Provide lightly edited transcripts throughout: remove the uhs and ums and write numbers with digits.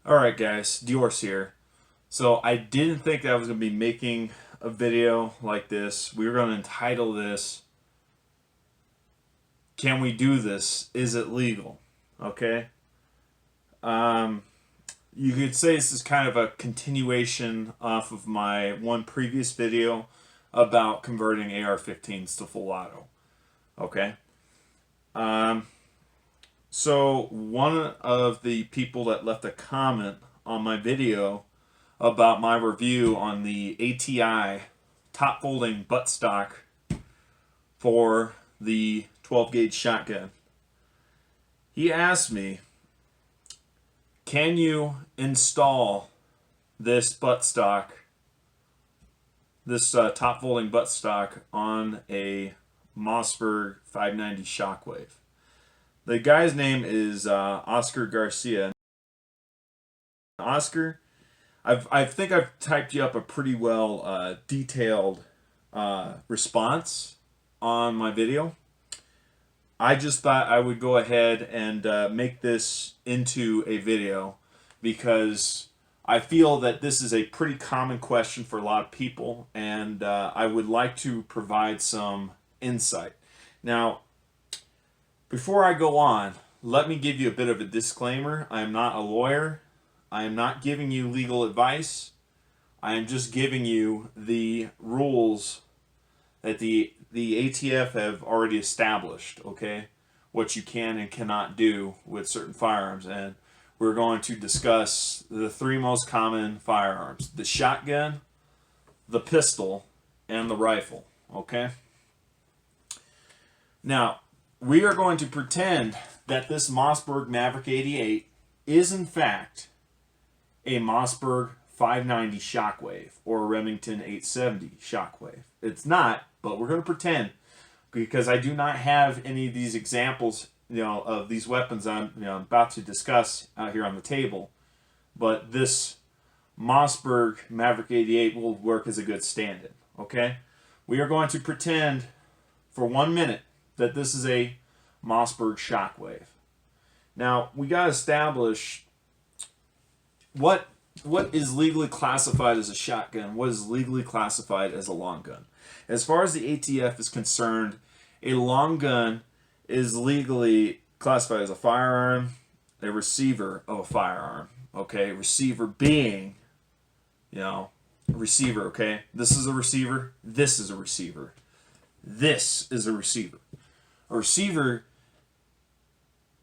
Alright guys, Dior's here. So I didn't think I was going to be making a video like this. We were going to entitle this, Can We Do This? Is It Legal? Okay? Um, you could say this is kind of a continuation off of my one previous video about converting AR-15s to full auto. Okay? Um, so one of the people that left a comment on my video about my review on the ATI top folding buttstock for the 12 gauge shotgun. He asked me, can you install this buttstock, this top folding buttstock on a Mossberg 590 Shockwave? The guy's name is Oscar Garcia. Oscar, I think I've typed you up a pretty well detailed response on my video. I just thought I would go ahead and make this into a video because I feel that this is a pretty common question for a lot of people, and I would like to provide some insight. Now, before I go on, let me give you a bit of a disclaimer. I am not a lawyer. I am not giving you legal advice. I am just giving you the rules that the ATF have already established, okay? What you can and cannot do with certain firearms. And we're going to discuss the three most common firearms: the shotgun, the pistol, and the rifle, okay? Now, we are going to pretend that this Mossberg Maverick 88 is in fact a Mossberg 590 Shockwave or a Remington 870 Shockwave. It's not, but we're going to pretend, because I do not have any of these examples, of these weapons I'm about to discuss out here on the table. But this Mossberg Maverick 88 will work as a good stand-in. Okay, we are going to pretend for 1 minute that this is a Mossberg Shockwave. Now we got to establish what is legally classified as a shotgun, what is legally classified as a long gun. As far as the ATF is concerned, a long gun is legally classified as a firearm, a receiver of a firearm. Okay, receiver being, receiver. Okay, this is a receiver. This is a receiver. This is a receiver. A receiver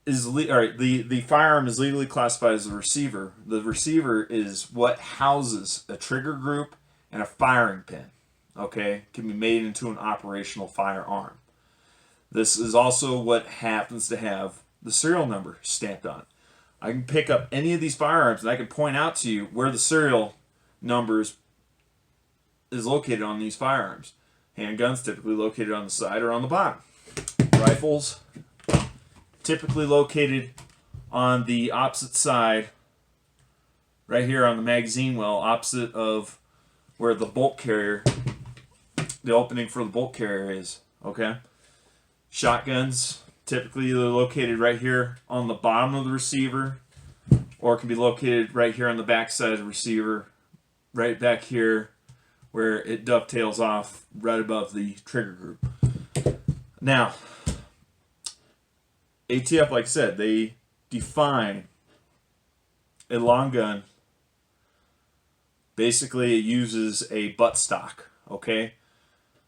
is the firearm is legally classified as a receiver. The receiver is what houses a trigger group and a firing pin. Okay, can be made into an operational firearm. This is also what happens to have the serial number stamped on it. I can pick up any of these firearms and I can point out to you where the serial numbers is located on these firearms. Handguns typically located on the side or on the bottom. Rifles typically located on the opposite side, right here on the magazine well, opposite of where the bolt carrier, the opening for the bolt carrier is. Okay, shotguns typically either located right here on the bottom of the receiver, or it can be located right here on the back side of the receiver, right back here where it dovetails off right above the trigger group. Now, ATF, like I said, they define a long gun. Basically, it uses a buttstock, okay?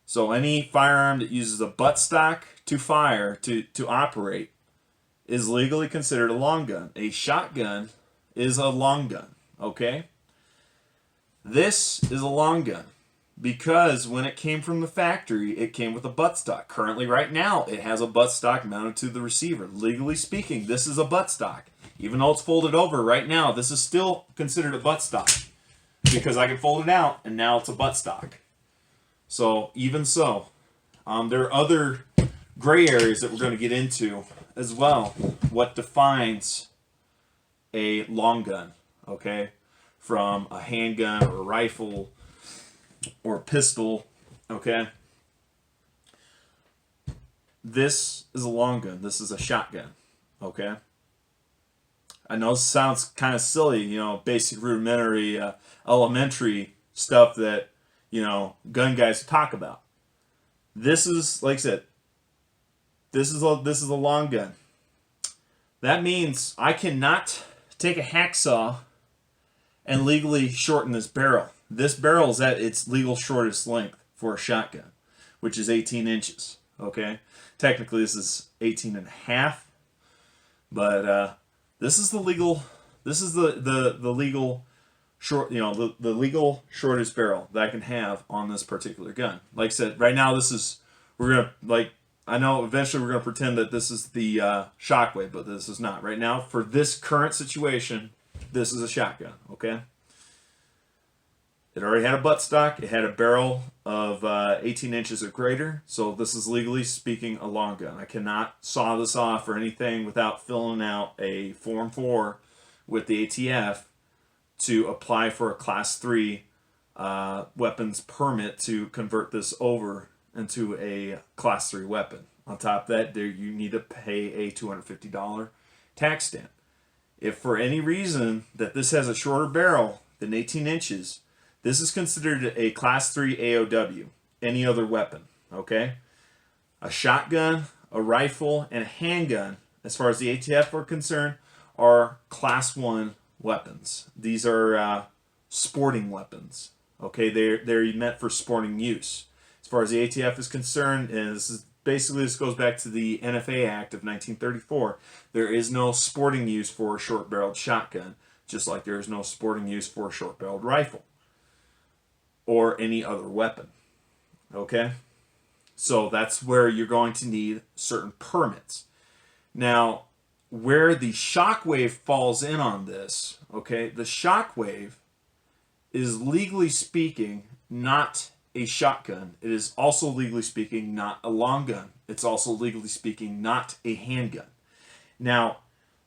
So any firearm that uses a buttstock to fire, to operate, is legally considered a long gun. A shotgun is a long gun, okay? This is a long gun because when it came from the factory, it came with a buttstock. Currently, right now, it has a buttstock mounted to the receiver. Legally speaking, this is a buttstock. Even though it's folded over right now, this is still considered a buttstock because I can fold it out and now it's a buttstock. So even so, there are other gray areas that we're going to get into as well. What defines a long gun, okay, from a handgun or a rifle or a pistol, okay? This is a long gun. This is a shotgun, okay? I know it sounds kind of silly, you know, basic rudimentary, elementary stuff that, you know, gun guys talk about. This is, like I said, this is a long gun. That means I cannot take a hacksaw and legally shorten this barrel. This barrel is at its legal shortest length for a shotgun, which is 18 inches. Okay, technically this is 18 and a half, but this is the legal. This is the legal short. You know, the legal shortest barrel that I can have on this particular gun. Like I said, right now we're gonna like. I know eventually we're gonna pretend that this is the Shockwave, but this is not. Right now, for this current situation, this is a shotgun. Okay. It already had a buttstock. It had a barrel of 18 inches or greater. So this is legally speaking a long gun. I cannot saw this off or anything without filling out a Form 4 with the ATF to apply for a Class 3 weapons permit to convert this over into a Class 3 weapon. On top of that, you need to pay a $250 tax stamp. If for any reason that this has a shorter barrel than 18 inches, this is considered a Class 3 AOW, any other weapon, okay? A shotgun, a rifle, and a handgun, as far as the ATF are concerned, are Class 1 weapons. These are sporting weapons, okay? They're meant for sporting use. As far as the ATF is concerned, and this goes back to the NFA Act of 1934, there is no sporting use for a short-barreled shotgun, just like there is no sporting use for a short-barreled rifle or any other weapon. Okay? So that's where you're going to need certain permits. Now, where the Shockwave falls in on this, okay, the Shockwave is legally speaking not a shotgun. It is also legally speaking not a long gun. It's also legally speaking not a handgun. Now,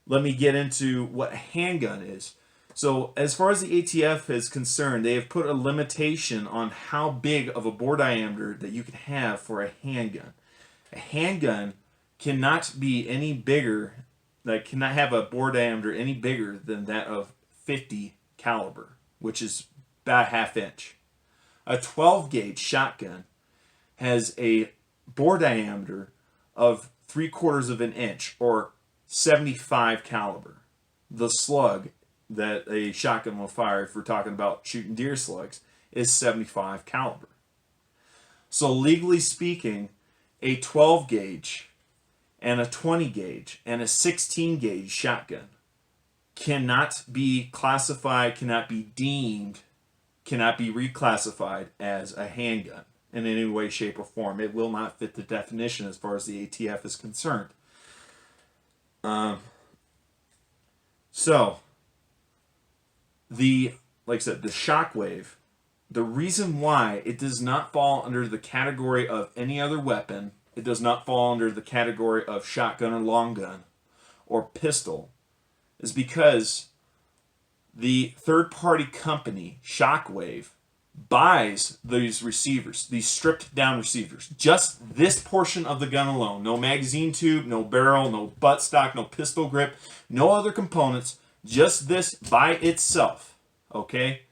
let me get into what a handgun is. So as far as the ATF is concerned, they have put a limitation on how big of a bore diameter that you can have for a handgun. A handgun cannot be any bigger, cannot have a bore diameter any bigger than that of 50 caliber, which is about a ½ inch. A 12 gauge shotgun has a bore diameter of 3/4 of an inch, or 75 caliber. The slug that a shotgun will fire, if we're talking about shooting deer slugs, is 75 caliber. So legally speaking, a 12 gauge and a 20 gauge and a 16 gauge shotgun cannot be classified, cannot be deemed, cannot be reclassified as a handgun in any way, shape, or form. It will not fit the definition as far as the ATF is concerned. Like I said, the Shockwave, the reason why it does not fall under the category of any other weapon, it does not fall under the category of shotgun or long gun or pistol, is because the third-party company, Shockwave, buys these receivers, these stripped-down receivers. Just this portion of the gun alone. No magazine tube, no barrel, no buttstock, no pistol grip, no other components. Just this by itself, okay?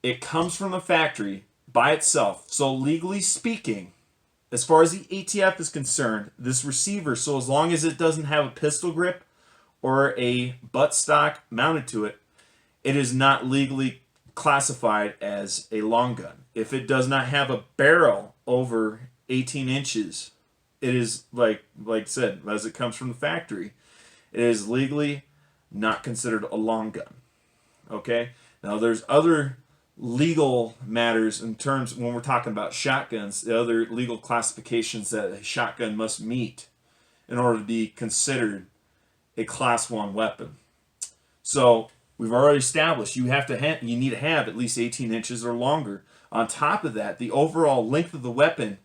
It comes from the factory by itself. So legally speaking, as far as the ATF is concerned, this receiver, so as long as it doesn't have a pistol grip or a buttstock mounted to it, it is not legally classified as a long gun. If it does not have a barrel over 18 inches, it is, like I said, as it comes from the factory, it is legally not considered a long gun. Okay? Now, there's other legal matters in terms, when we're talking about shotguns, the other legal classifications that a shotgun must meet in order to be considered a Class 1 weapon. So, we've already established you need to have at least 18 inches or longer. On top of that, the overall length of the weapon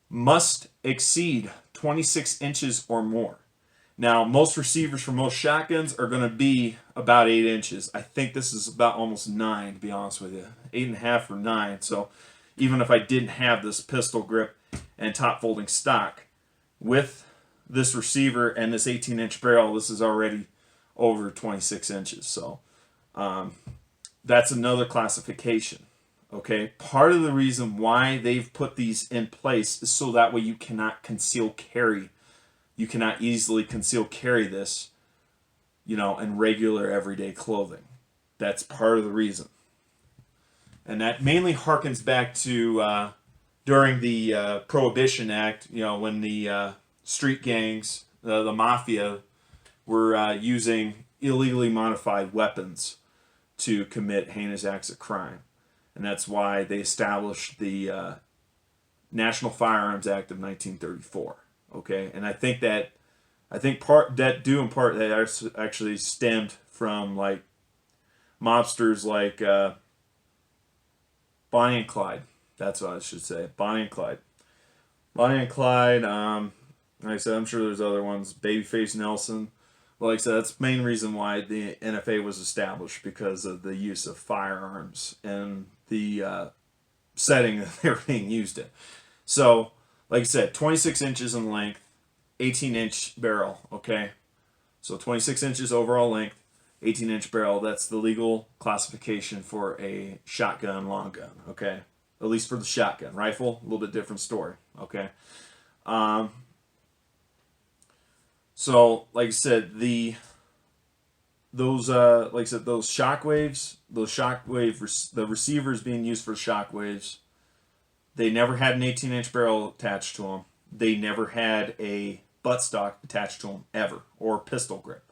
must exceed 26 inches or more. Now, most receivers for most shotguns are going to be about 8 inches. I think this is about almost 9, to be honest with you. 8.5 or 9. So even if I didn't have this pistol grip and top folding stock, with this receiver and this 18-inch barrel, this is already over 26 inches. So that's another classification. Okay, part of the reason why they've put these in place is so that way you cannot conceal carry. You cannot easily conceal carry this, you know, in regular everyday clothing. That's part of the reason. And that mainly harkens back to during the Prohibition Act, you know, when the street gangs, the mafia, were using illegally modified weapons to commit heinous acts of crime. And that's why they established the National Firearms Act of 1934. Okay, and I think part that actually stemmed from like mobsters like Bonnie and Clyde. That's what I should say. Bonnie and Clyde. Bonnie and Clyde. Like I said, I'm sure there's other ones. Babyface Nelson. Like I said, that's the main reason why the NFA was established, because of the use of firearms and the setting that they were being used in. So, like I said, 26 inches in length, 18-inch barrel, okay? So 26 inches overall length, 18-inch barrel. That's the legal classification for a shotgun, long gun, okay? At least for the shotgun. Rifle, a little bit different story, okay? So, like I said, those shockwaves, the receivers being used for shockwaves, they never had an 18-inch barrel attached to them. They never had a buttstock attached to them ever, or pistol grip.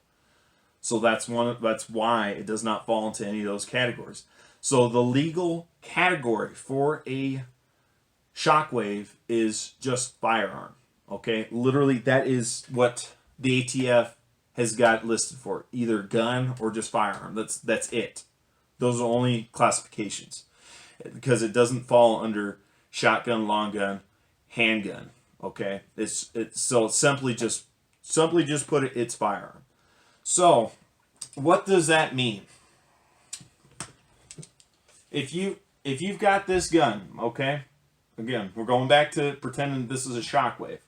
So that's why it does not fall into any of those categories. So the legal category for a shockwave is just firearm. Okay, literally that is what the ATF has got listed for, either gun or just firearm. That's it. Those are only classifications, because it doesn't fall under shotgun, long gun, handgun. Okay, it's so simply just put it, it's firearm. So what does that mean? If you've got this gun, okay, again, we're going back to pretending this is a shockwave.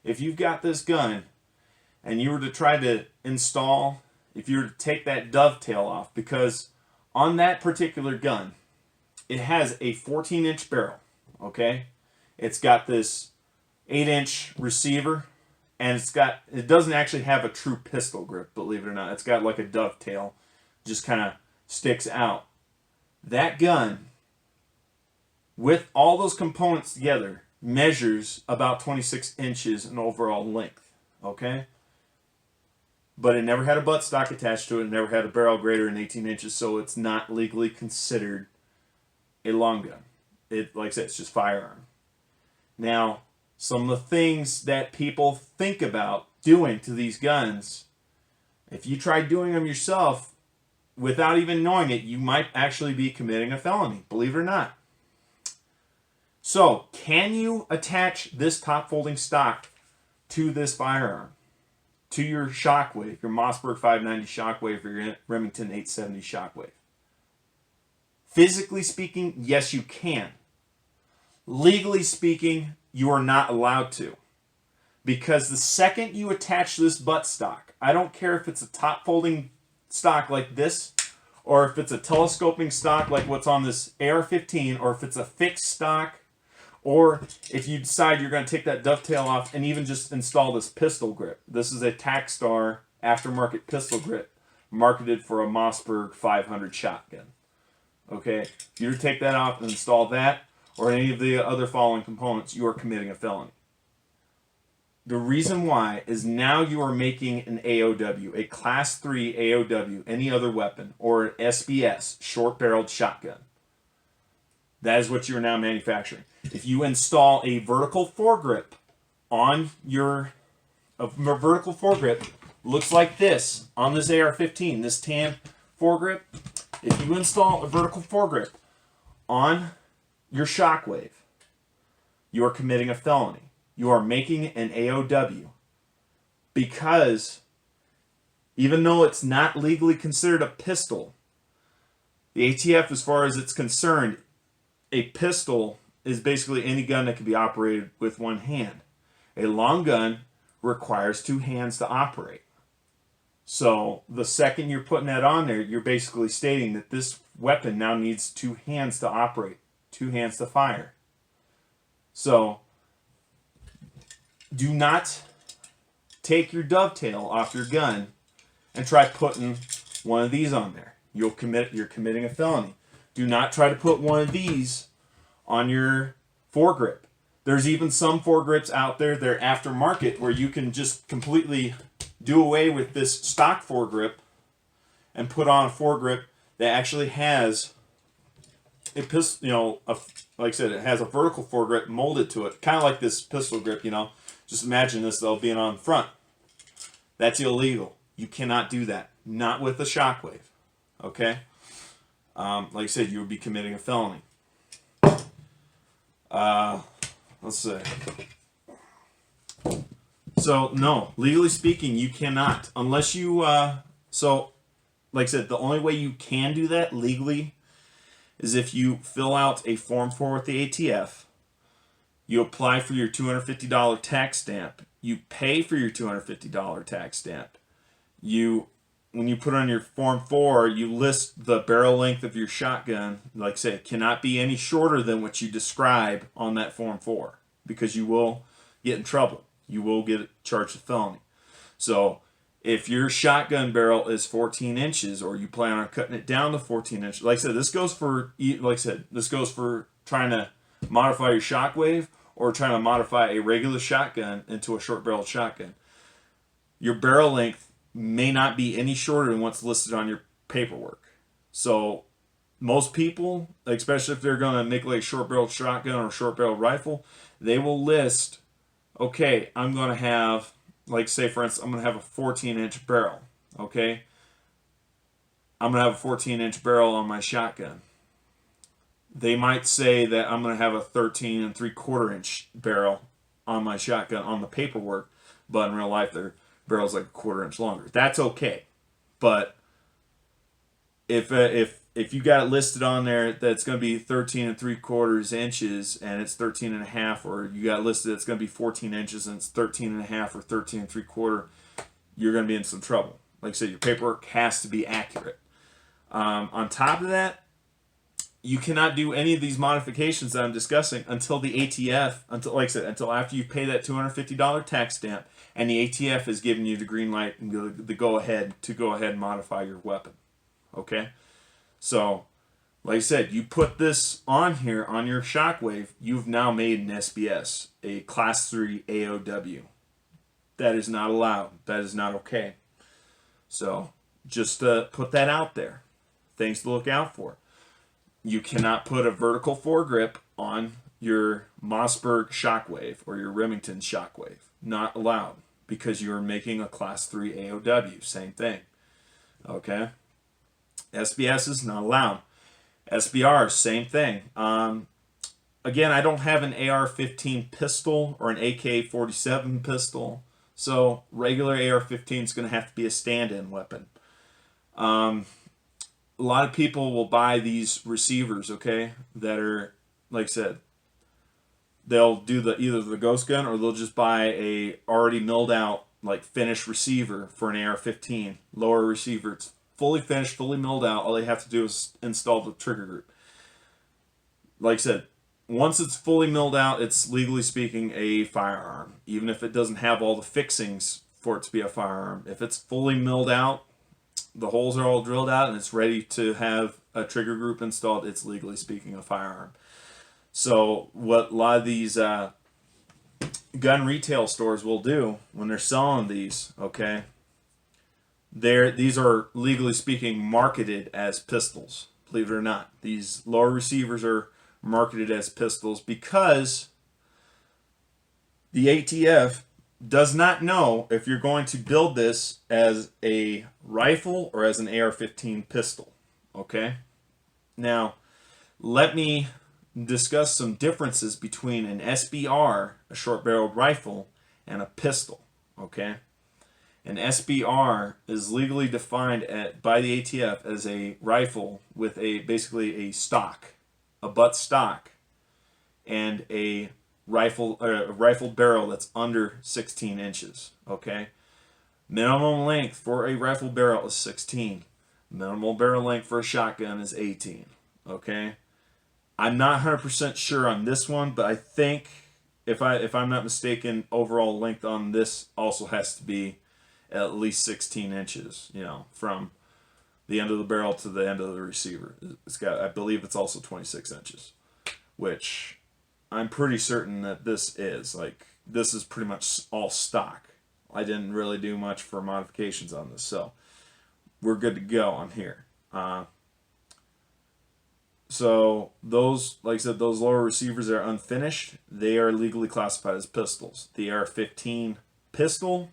If you've got this gun and you were to try to install, if you were to take that dovetail off, because on that particular gun, it has a 14-inch barrel, okay? It's got this 8-inch receiver, and it doesn't actually have a true pistol grip, believe it or not. It's got like a dovetail, just kind of sticks out. That gun, with all those components together, measures about 26 inches in overall length, okay? But it never had a buttstock attached to it. It never had a barrel greater than 18 inches, so it's not legally considered a long gun. Like I said, it's just firearm. Now, some of the things that people think about doing to these guns, if you try doing them yourself without even knowing it, you might actually be committing a felony, believe it or not. So, can you attach this top folding stock to this firearm? To your Shockwave, your Mossberg 590 Shockwave, or your Remington 870 Shockwave? Physically speaking, yes, you can. Legally speaking, you are not allowed to. Because the second you attach this buttstock, I don't care if it's a top folding stock like this, or if it's a telescoping stock like what's on this AR-15, or if it's a fixed stock, or if you decide you're going to take that dovetail off and even just install this pistol grip. This is a Tacstar aftermarket pistol grip marketed for a Mossberg 500 shotgun. Okay, if you were to take that off and install that, or any of the other following components, you are committing a felony. The reason why is now you are making an AOW, a Class 3 AOW, any other weapon, or an SBS, short-barreled shotgun. That is what you are now manufacturing. If you install a vertical foregrip on a vertical foregrip, looks like this on this AR-15, this tan foregrip. If you install a vertical foregrip on your Shockwave, you are committing a felony. You are making an AOW, because even though it's not legally considered a pistol, the ATF, as far as it's concerned, a pistol is basically any gun that can be operated with one hand. A long gun requires two hands to operate. So the second you're putting that on there, you're basically stating that this weapon now needs two hands to operate, two hands to fire. So do not take your dovetail off your gun and try putting one of these on there. You're committing a felony. Do not try to put one of these on your foregrip. There's even some foregrips out there, they're aftermarket, where you can just completely do away with this stock foregrip and put on a foregrip that actually has a pistol, like I said, it has a vertical foregrip molded to it, kind of like this pistol grip, Just imagine this though being on the front. That's illegal. You cannot do that. Not with a Shockwave. Okay? Like I said, you would be committing a felony. Let's see. So, no. Legally speaking, you cannot. Unless you... so, like I said, the only way you can do that legally is if you fill out a Form 4 with the ATF. You apply for your $250 tax stamp. You pay for your $250 tax stamp. When you put on your Form 4, you list the barrel length of your shotgun. Like I say, it cannot be any shorter than what you describe on that Form 4, because you will get in trouble. You will get charged with felony. So if your shotgun barrel is 14 inches, or you plan on cutting it down to 14 inches, like I said, this goes for trying to modify your Shockwave or trying to modify a regular shotgun into a short-barreled shotgun. Your barrel length may not be any shorter than what's listed on your paperwork. So most people, especially if they're going to make like a short-barreled shotgun or a short-barreled rifle, they will list, okay, I'm going to have, like say for instance, I'm going to have a 14-inch barrel, okay? I'm going to have a 14-inch barrel on my shotgun. They might say that I'm going to have a 13 3/4-inch barrel on my shotgun on the paperwork, but in real life their barrel's like a 1/4 inch longer. That's okay. But if you got it listed on there that it's going to be 13 3/4 inches and it's 13.5, or you got listed it's going to be 14 inches and it's 13.5 or 13 3/4, you're going to be in some trouble. Like I said, your paperwork has to be accurate. On top of that, you cannot do any of these modifications that I'm discussing until the ATF, until after you pay that $250 tax stamp and the ATF is giving you the green light and the go ahead and modify your weapon. Okay? So, like I said, you put this on here on your Shockwave, you've now made an SBS, a Class 3 AOW. That is not allowed. That is not okay. So, just put that out there. Things to look out for. You cannot put a vertical foregrip on your Mossberg Shockwave or your Remington Shockwave. Not allowed, because you're making a Class 3 AOW. Same thing. Okay? SBS is not allowed. SBR, same thing. Again, I don't have an AR-15 pistol or an AK-47 pistol, so regular AR-15 is going to have to be a stand-in weapon. A lot of people will buy these receivers, okay, that are, like I said, they'll do either the ghost gun or they'll just buy a already milled out, like, finished receiver for an AR-15. Lower receiver. It's fully finished, fully milled out. All they have to do is install the trigger group. Like I said, once it's fully milled out, it's legally speaking a firearm, even if it doesn't have all the fixings for it to be a firearm. If it's fully milled out, the holes are all drilled out, and it's ready to have a trigger group installed, it's legally speaking a firearm. So what a lot of these gun retail stores will do when they're selling these, okay, these are legally speaking marketed as pistols. Believe it or not, these lower receivers are marketed as pistols because the ATF does not know if you're going to build this as a rifle or as an AR-15 pistol. Okay? Now, let me discuss some differences between an SBR, a short-barreled rifle, and a pistol. Okay? An SBR is legally defined by the ATF as a rifle with basically a stock, a butt stock, and a rifle barrel that's under 16 inches. Okay, minimum length for a rifle barrel is 16. Minimal barrel length for a shotgun is 18. Okay, I'm not 100% sure on this one, but I think if I'm not mistaken, overall length on this also has to be at least 16 inches. You know, from the end of the barrel to the end of the receiver. It's got, I believe it's also 26 inches, which I'm pretty certain that this is. Like, this is pretty much all stock. I didn't really do much for modifications on this, so we're good to go on here. So those, like I said, those lower receivers are unfinished. They are legally classified as pistols. The AR-15 pistol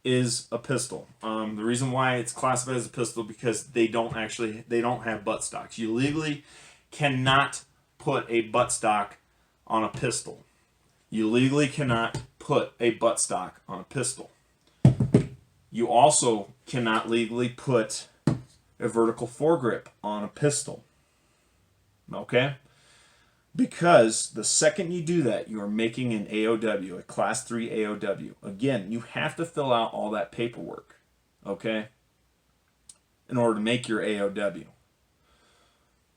is a pistol. The reason why it's classified as a pistol because they don't have buttstocks. You legally cannot put a buttstock on a pistol. You legally cannot put a buttstock on a pistol. You also cannot legally put a vertical foregrip on a pistol. Okay? Because the second you do that, you are making an AOW, a Class 3 AOW. Again, you have to fill out all that paperwork, okay, in order to make your AOW.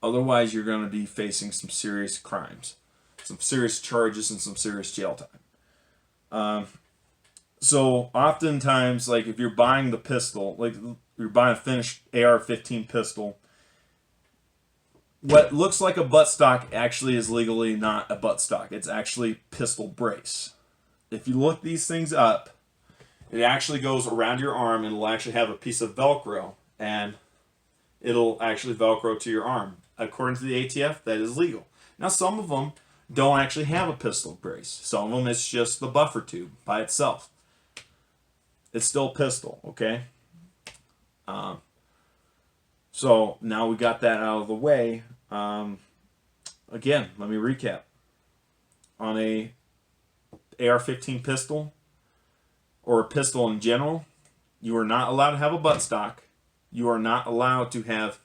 Otherwise, you're going to be facing some serious crimes, some serious charges, and some serious jail time. So oftentimes, like if you're buying the pistol, like you're buying a finished AR-15 pistol, what looks like a buttstock actually is legally not a buttstock. It's actually pistol brace. If you look these things up, it actually goes around your arm and it'll actually have a piece of Velcro and it'll actually Velcro to your arm. According to the ATF, that is legal. Now, some of them don't actually have a pistol brace. Some of them, it's just the buffer tube by itself. It's still a pistol, okay? So now we got that out of the way. Again, let me recap. On a AR-15 pistol, or a pistol in general, you are not allowed to have a buttstock. You are not allowed to have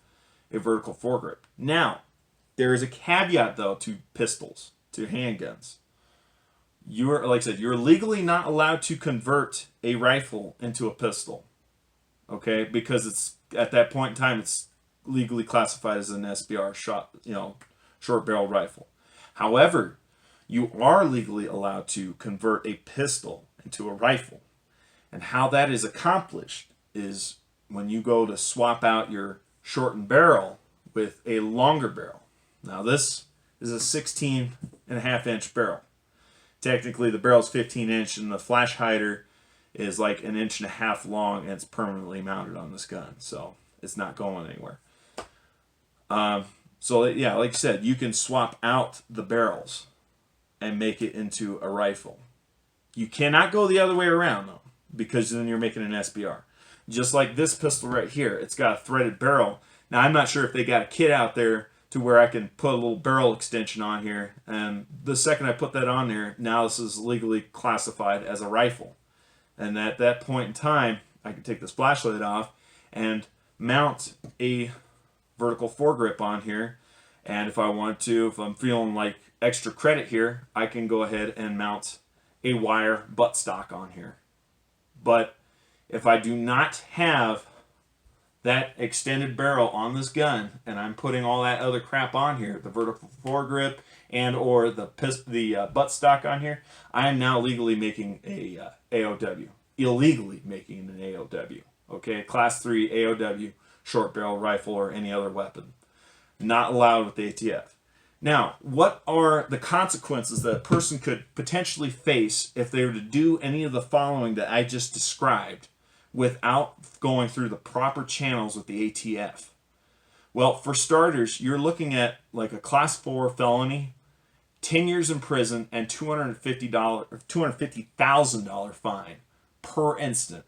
a vertical foregrip. Now, there is a caveat, though, to pistols, to handguns. You are, like I said, you're legally not allowed to convert a rifle into a pistol. Okay, because it's at that point in time, it's legally classified as an SBR short barrel rifle. However, you are legally allowed to convert a pistol into a rifle. And how that is accomplished is when you go to swap out your shortened barrel with a longer barrel. Now this is a 16.5-inch barrel. Technically the barrel is 15-inch and the flash hider is like 1.5 inches long and it's permanently mounted on this gun. So it's not going anywhere. So yeah, like I said, you can swap out the barrels and make it into a rifle. You cannot go the other way around though, because then you're making an SBR. Just like this pistol right here, it's got a threaded barrel. Now I'm not sure if they got a kit out there to where I can put a little barrel extension on here, and the second I put that on there, now this is legally classified as a rifle. And at that point in time, I can take this flashlight off and mount a vertical foregrip on here. And if I want to, if I'm feeling like extra credit here, I can go ahead and mount a wire buttstock on here. But if I do not have that extended barrel on this gun and I'm putting all that other crap on here, the vertical foregrip and or the buttstock on here, I am now legally making a AOW. Illegally making an AOW. Okay, Class 3 AOW, short barrel rifle or any other weapon. Not allowed with the ATF. Now, what are the consequences that a person could potentially face if they were to do any of the following that I just described without going through the proper channels with the ATF? Well, for starters, you're looking at like a Class 4 felony, 10 years in prison, and $250,000 fine per incident.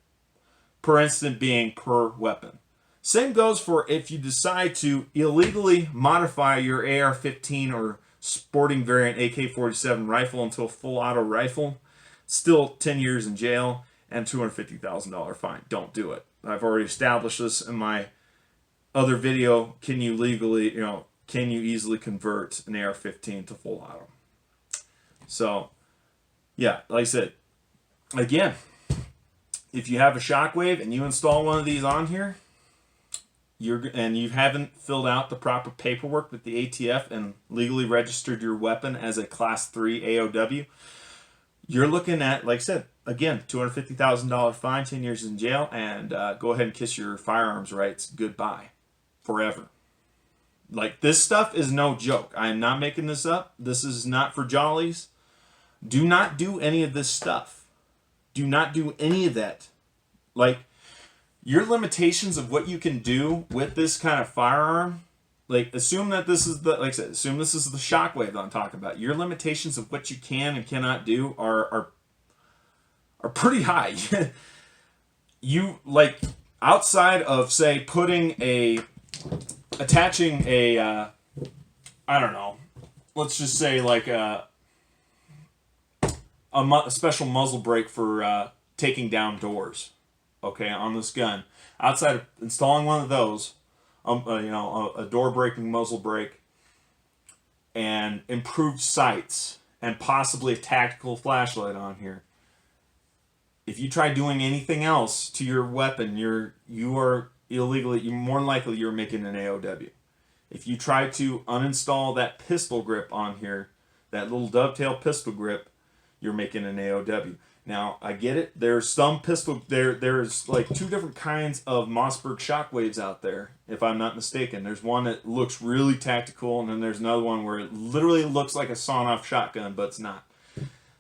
Per incident being per weapon. Same goes for if you decide to illegally modify your AR-15 or sporting variant AK-47 rifle into a full auto rifle, still 10 years in jail and $250,000 fine. Don't do it. I've already established this in my other video. Can you legally, can you easily convert an AR-15 to full auto? So, yeah, like I said, again, if you have a Shockwave and you install one of these on here, and you haven't filled out the proper paperwork with the ATF and legally registered your weapon as a Class 3 AOW, you're looking at, like I said, again, $250,000 fine, 10 years in jail, and go ahead and kiss your firearms rights goodbye forever. Like, this stuff is no joke. I am not making this up. This is not for jollies. Do not do any of this stuff. Do not do any of that. Like, your limitations of what you can do with this kind of firearm, like, assume that this is the, like I said, assume this is the Shockwave that I'm talking about. Your limitations of what you can and cannot do are pretty high. You, like, outside of, say, attaching a, I don't know, let's just say like a special muzzle brake for taking down doors, okay, on this gun. Outside of installing one of those, a door breaking muzzle brake, and improved sights, and possibly a tactical flashlight on here. If you try doing anything else to your weapon, you are illegally. You're more than likely you're making an AOW. If you try to uninstall that pistol grip on here, that little dovetail pistol grip, you're making an AOW. Now, I get it. There's some pistol. There's like two different kinds of Mossberg Shockwaves out there, if I'm not mistaken. There's one that looks really tactical, and then there's another one where it literally looks like a sawn-off shotgun, but it's not.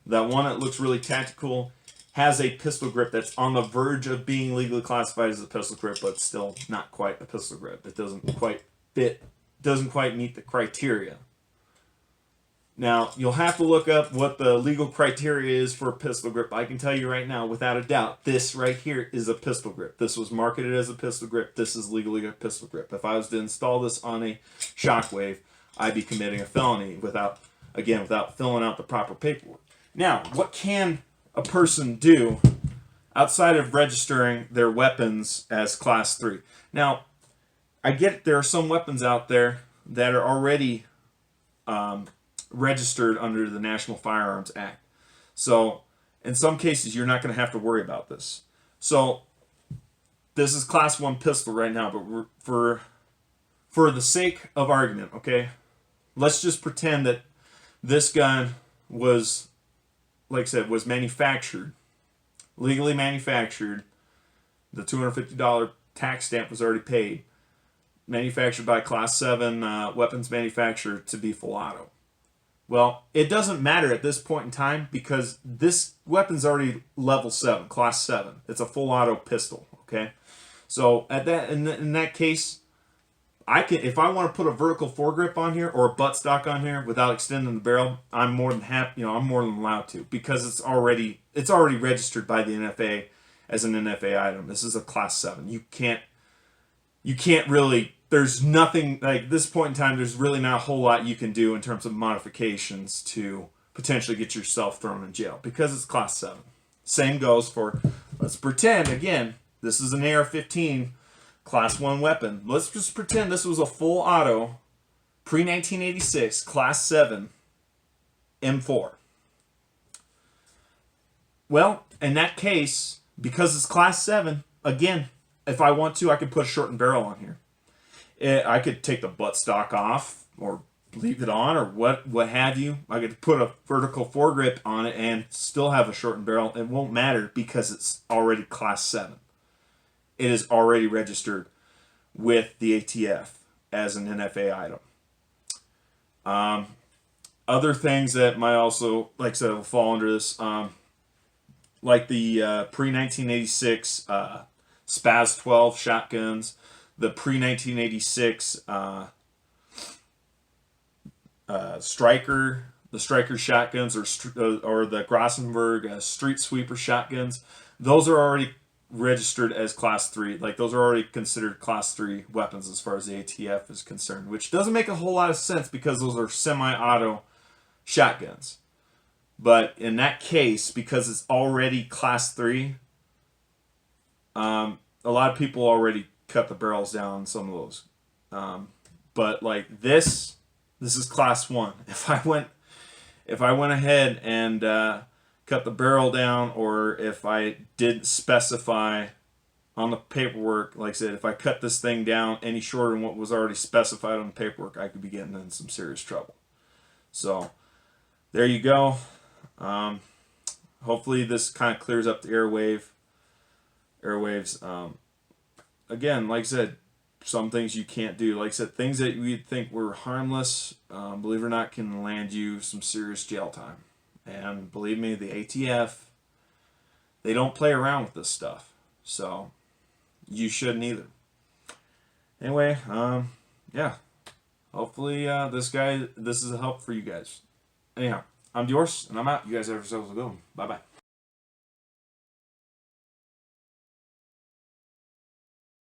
That one that looks really tactical has a pistol grip that's on the verge of being legally classified as a pistol grip, but still not quite a pistol grip. It doesn't quite fit, doesn't quite meet the criteria. Now, you'll have to look up what the legal criteria is for a pistol grip. I can tell you right now, without a doubt, this right here is a pistol grip. This was marketed as a pistol grip. This is legally a pistol grip. If I was to install this on a Shockwave, I'd be committing a felony without filling out the proper paperwork. Now, what can a person do outside of registering their weapons as Class 3? Now, I get there are some weapons out there that are already registered under the National Firearms Act. So, in some cases, you're not going to have to worry about this. So, this is Class 1 pistol right now, but for the sake of argument, okay, let's just pretend that this gun was, like I said, was manufactured, legally manufactured. The $250 tax stamp was already paid. Manufactured by Class 7 weapons manufacturer to be full auto. Well, it doesn't matter at this point in time because this weapon's already level 7, Class 7. It's a full auto pistol, okay? So at that in that case, I can, if I want to put a vertical foregrip on here or a buttstock on here without extending the barrel, I'm more than happy, I'm more than allowed to because it's already registered by the NFA as an NFA item. This is a Class 7. You can't really, there's nothing, like this point in time, there's really not a whole lot you can do in terms of modifications to potentially get yourself thrown in jail because it's Class 7. Same goes for, let's pretend, again, this is an AR-15 Class 1 weapon. Let's just pretend this was a full auto, pre-1986, Class 7 M4. Well, in that case, because it's Class 7, again, if I want to, I could put a shortened barrel on here. I could take the buttstock off or leave it on or what have you. I could put a vertical foregrip on it and still have a shortened barrel. It won't matter because it's already Class 7. It is already registered with the ATF as an NFA item. Other things that might also, like I said, will fall under this, like the pre-1986 SPAS 12 shotguns, the pre-1986 Striker, the Striker shotguns, or the Grossenberg street sweeper shotguns. Those are already registered as Class 3. Like, those are already considered Class 3 weapons as far as the ATF is concerned, which doesn't make a whole lot of sense because those are semi-auto shotguns. But in that case, because it's already Class 3, a lot of people already cut the barrels down on some of those. But like this is Class 1. if I went ahead and cut the barrel down, or if I didn't specify on the paperwork, like I said, if I cut this thing down any shorter than what was already specified on the paperwork, I could be getting in some serious trouble. So there you go. Hopefully this kind of clears up the airwaves. Again, like I said, some things you can't do. Like I said, things that you'd think were harmless, believe it or not, can land you some serious jail time. And believe me, the ATF, they don't play around with this stuff. So you shouldn't either. Anyway, yeah. Hopefully this is a help for you guys. Anyhow, I'm Diorce, and I'm out. You guys have yourselves a good one. Bye-bye.